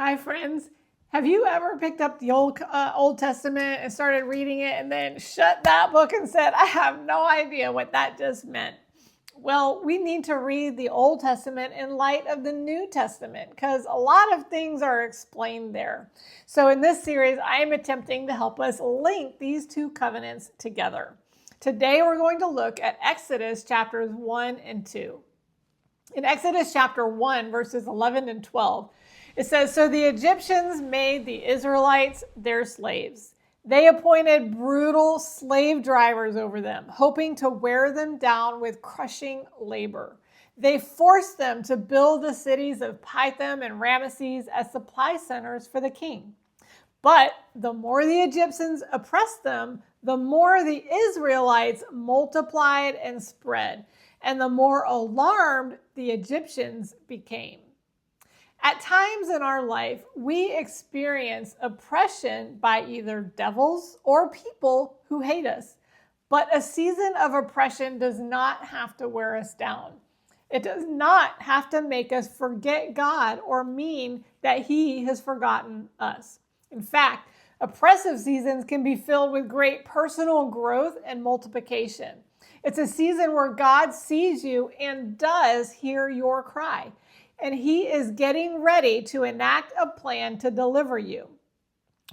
Hi, friends. Have you ever picked up the Old Testament and started reading it and then shut that book and said, I have no idea what that just meant? Well, we need to read the Old Testament in light of the New Testament because a lot of things are explained there. So in this series, I am attempting to help us link these two covenants together. Today, we're going to look at Exodus chapters 1 and 2. In Exodus chapter 1, verses 11 and 12, it says, So the Egyptians made the Israelites their slaves. They appointed brutal slave drivers over them, hoping to wear them down with crushing labor. They forced them to build the cities of Pithom and Ramesses as supply centers for the king. But the more the Egyptians oppressed them, the more the Israelites multiplied and spread, and the more alarmed the Egyptians became. At times in our life, we experience oppression by either devils or people who hate us. But a season of oppression does not have to wear us down. It does not have to make us forget God or mean that He has forgotten us. In fact, oppressive seasons can be filled with great personal growth and multiplication. It's a season where God sees you and does hear your cry. And He is getting ready to enact a plan to deliver you.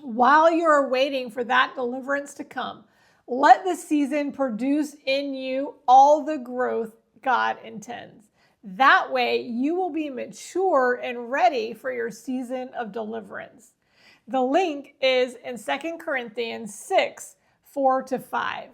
While you're waiting for that deliverance to come, let the season produce in you all the growth God intends. That way, you will be mature and ready for your season of deliverance. The link is in 2 Corinthians 6, 4-5.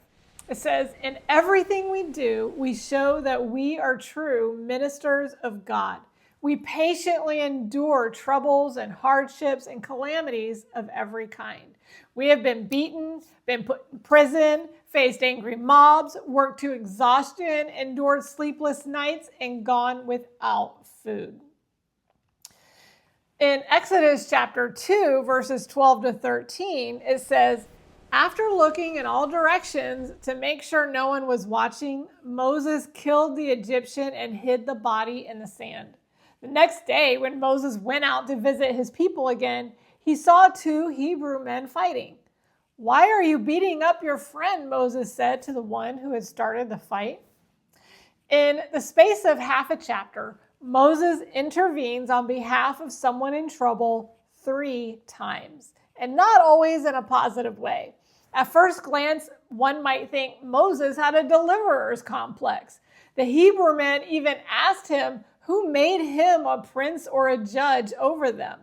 It says, In everything we do, we show that we are true ministers of God. We patiently endure troubles and hardships and calamities of every kind. We have been beaten, been put in prison, faced angry mobs, worked to exhaustion, endured sleepless nights, and gone without food. In Exodus chapter 2, verses 12-13, it says, After looking in all directions to make sure no one was watching, Moses killed the Egyptian and hid the body in the sand. The next day, when Moses went out to visit his people again, he saw two Hebrew men fighting. Why are you beating up your friend? Moses said to the one who had started the fight. In the space of half a chapter, Moses intervenes on behalf of someone in trouble 3 times, and not always in a positive way. At first glance, one might think Moses had a deliverer's complex. The Hebrew men even asked him who made him a prince or a judge over them.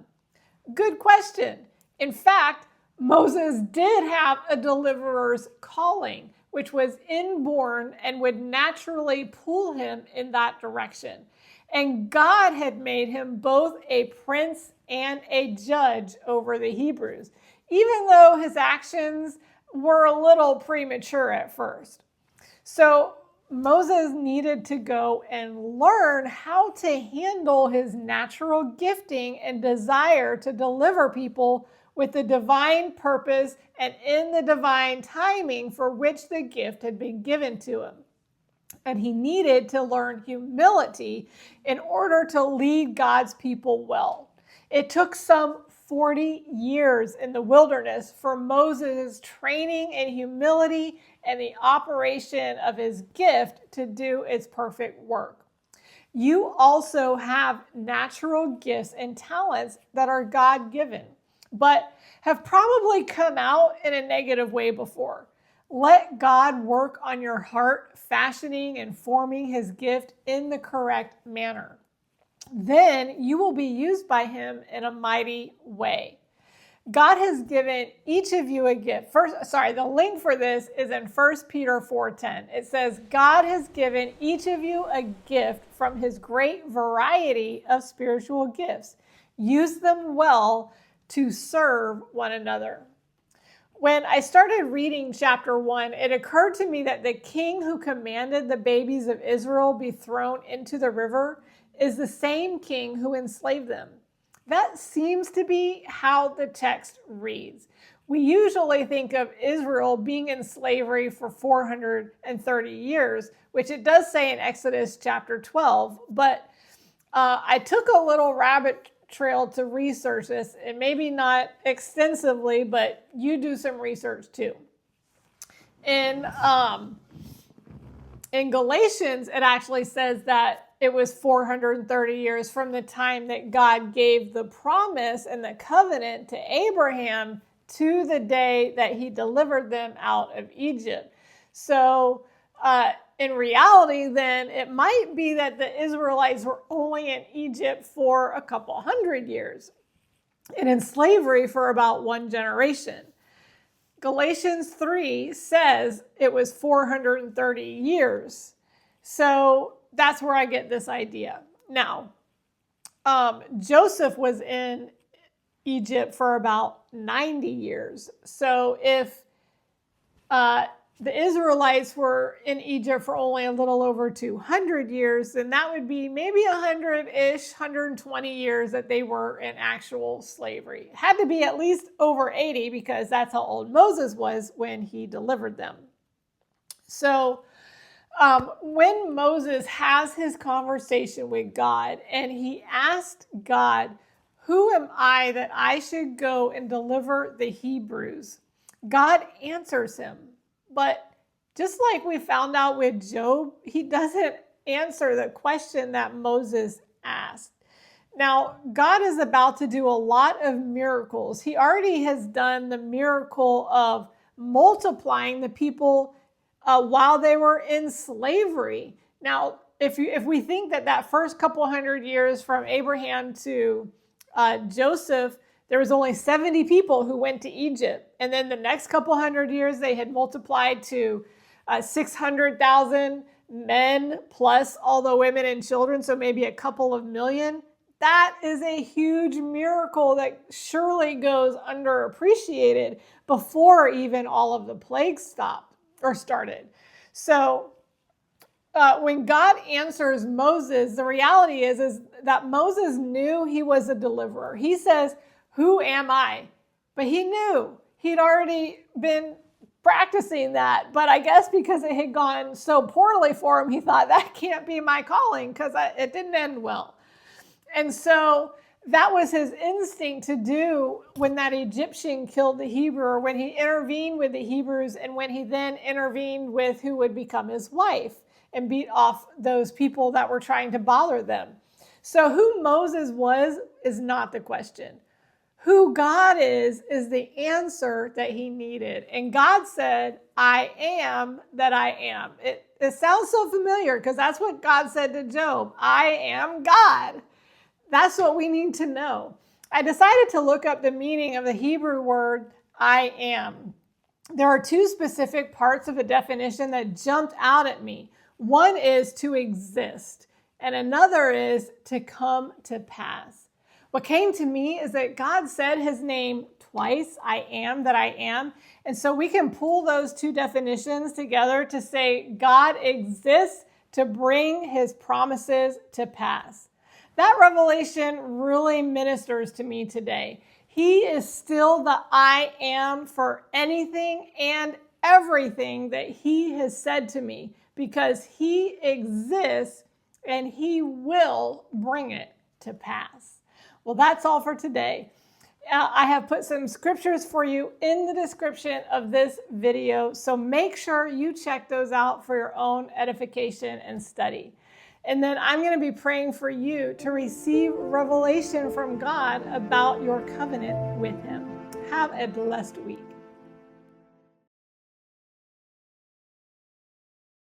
Good question. In fact, Moses did have a deliverer's calling, which was inborn and would naturally pull him in that direction. And God had made him both a prince and a judge over the Hebrews, even though his actions were a little premature at first. So Moses needed to go and learn how to handle his natural gifting and desire to deliver people with the divine purpose and in the divine timing for which the gift had been given to him. And he needed to learn humility in order to lead God's people well. It took some 40 years in the wilderness for Moses' training in humility and the operation of his gift to do its perfect work. You also have natural gifts and talents that are God-given, but have probably come out in a negative way before. Let God work on your heart, fashioning and forming His gift in the correct manner. Then you will be used by Him in a mighty way. God has given each of you a gift. The link for this is in 1 Peter 4:10. It says, God has given each of you a gift from His great variety of spiritual gifts. Use them well to serve one another. When I started reading chapter 1, it occurred to me that the king who commanded the babies of Israel be thrown into the river is the same king who enslaved them. That seems to be how the text reads. We usually think of Israel being in slavery for 430 years, which it does say in Exodus chapter 12, but I took a little rabbit trail to research this, and maybe not extensively, but you do some research too. In Galatians, it actually says that it was 430 years from the time that God gave the promise and the covenant to Abraham to the day that he delivered them out of Egypt. So in reality, then, it might be that the Israelites were only in Egypt for a couple hundred years and in slavery for about one generation. Galatians 3 says it was 430 years. So that's where I get this idea. Now, Joseph was in Egypt for about 90 years. So if the Israelites were in Egypt for only a little over 200 years, then that would be maybe 100-ish, 120 years that they were in actual slavery. It had to be at least over 80 because that's how old Moses was when he delivered them. So when Moses has his conversation with God and he asked God, "Who am I that I should go and deliver the Hebrews?" God answers him. But just like we found out with Job, he doesn't answer the question that Moses asked. Now, God is about to do a lot of miracles. He already has done the miracle of multiplying the people while they were in slavery. Now, if we think that first couple hundred years from Abraham to Joseph, there was only 70 people who went to Egypt. And then the next couple hundred years, they had multiplied to 600,000 men plus all the women and children, so maybe a couple of million. That is a huge miracle that surely goes underappreciated before even all of the plagues stopped or started. So when God answers Moses, the reality is that Moses knew he was a deliverer. He says, "Who am I?" But he knew he'd already been practicing that. But I guess because it had gone so poorly for him, he thought that can't be my calling because it didn't end well. And so that was his instinct to do when that Egyptian killed the Hebrew, or when he intervened with the Hebrews, and when he then intervened with who would become his wife and beat off those people that were trying to bother them. So who Moses was is not the question. Who God is the answer that he needed. And God said, "I am that I am." It sounds so familiar because that's what God said to Job. I am God. That's what we need to know. I decided to look up the meaning of the Hebrew word I am. There are two specific parts of the definition that jumped out at me. One is to exist, and another is to come to pass. What came to me is that God said his name twice, I am that I am. And so we can pull those two definitions together to say God exists to bring his promises to pass. That revelation really ministers to me today. He is still the I am for anything and everything that he has said to me, because he exists and he will bring it to pass. Well, that's all for today. I have put some scriptures for you in the description of this video, so make sure you check those out for your own edification and study. And then I'm going to be praying for you to receive revelation from God about your covenant with him. Have a blessed week.